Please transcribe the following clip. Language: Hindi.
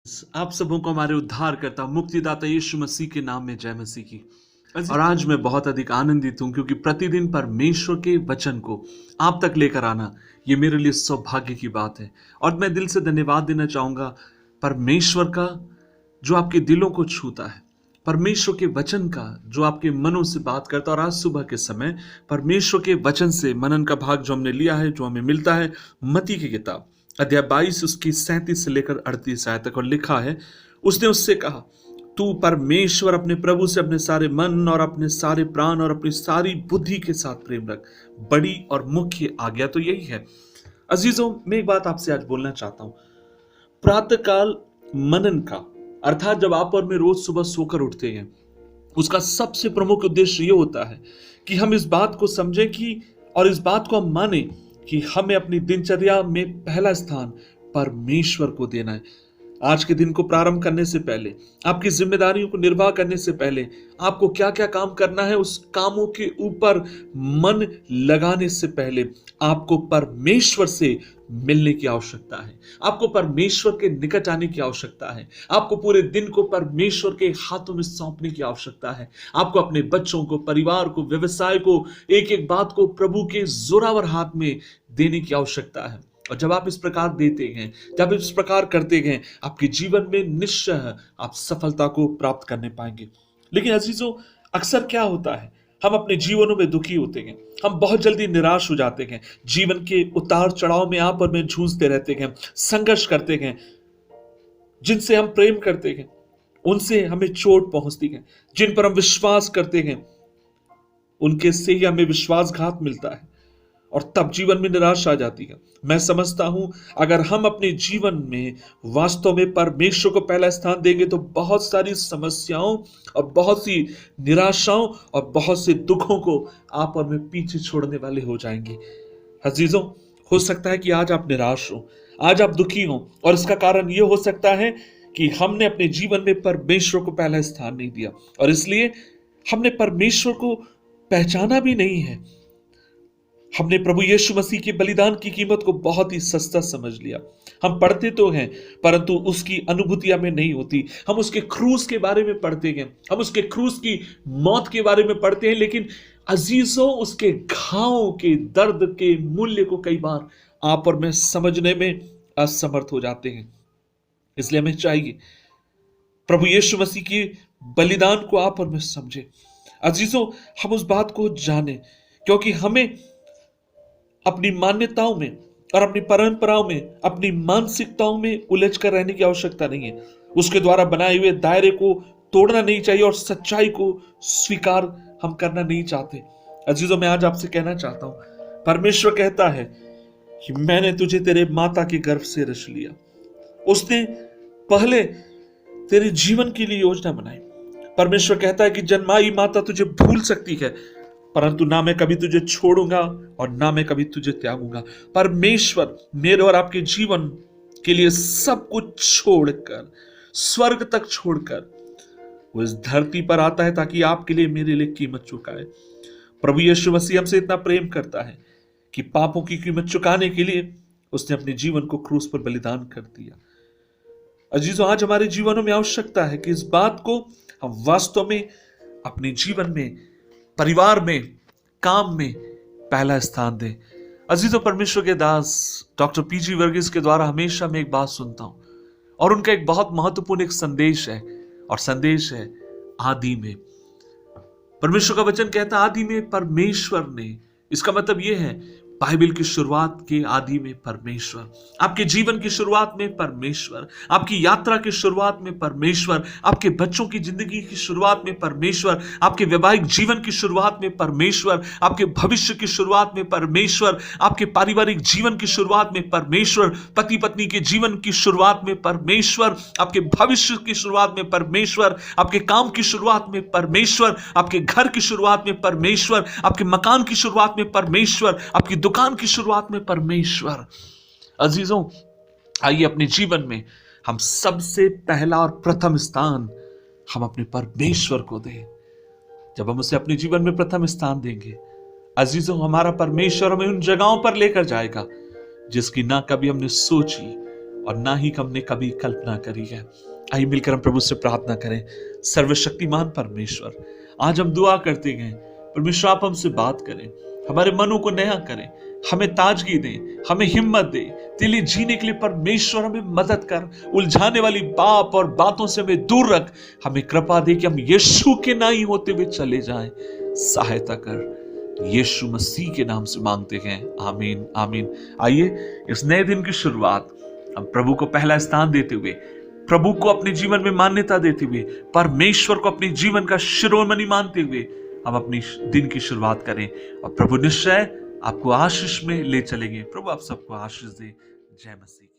आप सबों को हमारे उद्धारकर्ता मुक्तिदाता यीशु मसीह के नाम में जय मसीह की। और आज मैं बहुत अधिक आनंदित हूं क्योंकि प्रतिदिन परमेश्वर के वचन को आप तक लेकर आना ये मेरे लिए सौभाग्य की बात है। और मैं दिल से धन्यवाद देना चाहूंगा परमेश्वर का जो आपके दिलों को छूता है, परमेश्वर के वचन का जो आपके मनों से बात करता है। और आज सुबह के समय परमेश्वर के वचन से मनन का भाग जो हमने लिया है, जो हमें मिलता है मत्ती की किताब अध्याय 22 उसकी 37 से लेकर 38 आयत तक। और लिखा है, उसने उससे कहा, तू परमेश्वर अपने प्रभु से अपने सारे मन और अपने सारे प्राण और अपनी सारी बुद्धि के साथ प्रेम रख। बड़ी और मुख्य आज्ञा तो यही है। अजीजों, मैं एक बात आपसे आज बोलना चाहता हूं। प्रातःकाल मनन का अर्थात जब आप और मैं रोज सुबह सोकर उठते हैं, उसका सबसे प्रमुख उद्देश्य यह होता है कि हम इस बात को समझें कि और इस बात को हम माने कि हमें अपनी दिनचर्या में पहला स्थान परमेश्वर को देना है। आज के दिन को प्रारंभ करने से पहले, आपकी जिम्मेदारियों को निर्वाह करने से पहले आपको क्या क्या काम करना है, उस कामों के ऊपर मन लगाने से पहले आपको परमेश्वर से मिलने की आवश्यकता है। आपको परमेश्वर के निकट आने की आवश्यकता है। आपको पूरे दिन को परमेश्वर के हाथों में सौंपने की आवश्यकता है। आपको अपने बच्चों को, परिवार को, व्यवसाय को, एक एक बात को प्रभु के जोरावर हाथ में देने की आवश्यकता है। और जब आप इस प्रकार देते हैं, जब इस प्रकार करते हैं, आपके जीवन में निश्चय आप सफलता को प्राप्त करने पाएंगे। लेकिन अजीजों, अक्सर क्या होता है, हम अपने जीवनों में दुखी होते हैं, हम बहुत जल्दी निराश हो जाते हैं, जीवन के उतार चढ़ाव में आप और मैं जूझते रहते हैं, संघर्ष करते हैं। जिनसे हम प्रेम करते हैं उनसे हमें चोट पहुंचती है, जिन पर हम विश्वास करते हैं उनके से ही हमें विश्वासघात मिलता है और तब जीवन में निराशा आ जाती है। मैं समझता हूं, अगर हम अपने जीवन में वास्तव में परमेश्वर को पहला स्थान देंगे तो बहुत सारी समस्याओं और बहुत सी निराशाओं और बहुत से दुखों को आप और मैं पीछे छोड़ने वाले हो जाएंगे। अजीजों, हो सकता है कि आज आप निराश हो, आज आप दुखी हो, और इसका कारण यह हो सकता है कि हमने अपने जीवन में परमेश्वर को पहला स्थान नहीं दिया और इसलिए हमने परमेश्वर को पहचाना भी नहीं है। हमने प्रभु यीशु मसीह के बलिदान की कीमत को बहुत ही सस्ता समझ लिया। हम पढ़ते तो हैं परंतु उसकी अनुभूति हमें नहीं होती। हम उसके क्रूस के बारे में पढ़ते हैं, हम उसके क्रूस की मौत के बारे में पढ़ते हैं, लेकिन अजीजों, उसके घावों के दर्द के मूल्य को कई बार आप और मैं समझने में असमर्थ हो जाते हैं। इसलिए हमें चाहिए प्रभु यीशु मसीह के बलिदान को आप और मैं समझे। अजीजों, हम उस बात को जाने, क्योंकि हमें अपनी मान्यताओं में और अपनी परंपराओं में, अपनी मानसिकताओं में उलझ कर रहने की आवश्यकता नहीं है। उसके द्वारा बनाए हुए दायरे को तोड़ना नहीं चाहिए और सच्चाई को स्वीकार हम करना नहीं चाहते। अजीजों, मैं आज आपसे कहना चाहता हूं, परमेश्वर कहता है कि मैंने तुझे तेरे माता के गर्भ से रच लिया। उसने पहले तेरे जीवन के लिए योजना बनाई। परमेश्वर कहता है कि जन्माई माता तुझे भूल सकती है, परंतु ना मैं कभी तुझे छोड़ूंगा और ना मैं कभी तुझे त्यागूंगा। परमेश्वर मेरे और आपके जीवन के लिए सब कुछ छोड़कर, स्वर्ग तक छोड़कर वो इस धरती पर आता है ताकि आपके लिए, मेरे लिए कीमत चुकाए। प्रभु यीशु मसीह हमसे इतना प्रेम करता है कि पापों की कीमत चुकाने के लिए उसने अपने जीवन को क्रूस पर बलिदान कर दिया। अजीजों, आज हमारे जीवनों में आवश्यकता है कि इस बात को हम वास्तव में अपने जीवन में, परिवार में, काम में पहला स्थान दें। अजीजों, परमेश्वर के दास डॉक्टर पीजी वर्गीस के द्वारा हमेशा मैं एक बात सुनता हूं और उनका एक बहुत महत्वपूर्ण एक संदेश है और संदेश है आदि में। परमेश्वर का वचन कहता है आदि में परमेश्वर ने। इसका मतलब यह है बाइबल की शुरुआत के आदि में परमेश्वर, आपके जीवन की शुरुआत में परमेश्वर, आपकी यात्रा की शुरुआत में परमेश्वर, आपके बच्चों की जिंदगी की शुरुआत में परमेश्वर, आपके वैवाहिक जीवन की शुरुआत में परमेश्वर, आपके भविष्य की शुरुआत में परमेश्वर, आपके पारिवारिक जीवन की शुरुआत में परमेश्वर, पति पत्नी के जीवन की शुरुआत में परमेश्वर, आपके भविष्य की शुरुआत में परमेश्वर, आपके काम की शुरुआत में परमेश्वर, आपके घर की शुरुआत में परमेश्वर, आपके मकान की शुरुआत में परमेश्वर, आपकी दुकान की शुरुआत में परमेश्वर। अजीजों, आइए अपने जीवन में हम सबसे पहला और प्रथम स्थान हम अपने परमेश्वर को दें। जब हम उसे अपने जीवन में प्रथम स्थान देंगे, अजीजों, हमारा परमेश्वर हमें उन जगहों पर लेकर जाएगा जिसकी ना कभी हमने सोची और ना ही हमने कभी कल्पना करी है। आइए मिलकर हम प्रभु से प्रार्थना करें। सर्वशक्तिमान परमेश्वर, आज हम दुआ करते गए, परमेश्वर आप हमसे बात करें, हमारे मनों को नया करें, हमें ताजगी दें, हमें हिम्मत दे तेरे लिए जीने के लिए। परमेश्वर हमें मदद कर, उलझाने वाली बात और बातों से हमें दूर रख, हमें कृपा दे कि हम यीशु के नाई होते हुए चले जाएं। सहायता कर, यीशु मसीह के नाम से मांगते हैं, आमीन आमीन। आइए इस नए दिन की शुरुआत हम प्रभु को पहला स्थान देते हुए, प्रभु को अपने जीवन में मान्यता देते हुए, परमेश्वर को अपने जीवन का शिरोमणि मानते हुए हम अपनी दिन की शुरुआत करें, और प्रभु निश्चय आपको आशीष में ले चलेंगे। प्रभु आप सबको आशीष दे। जय मसीह।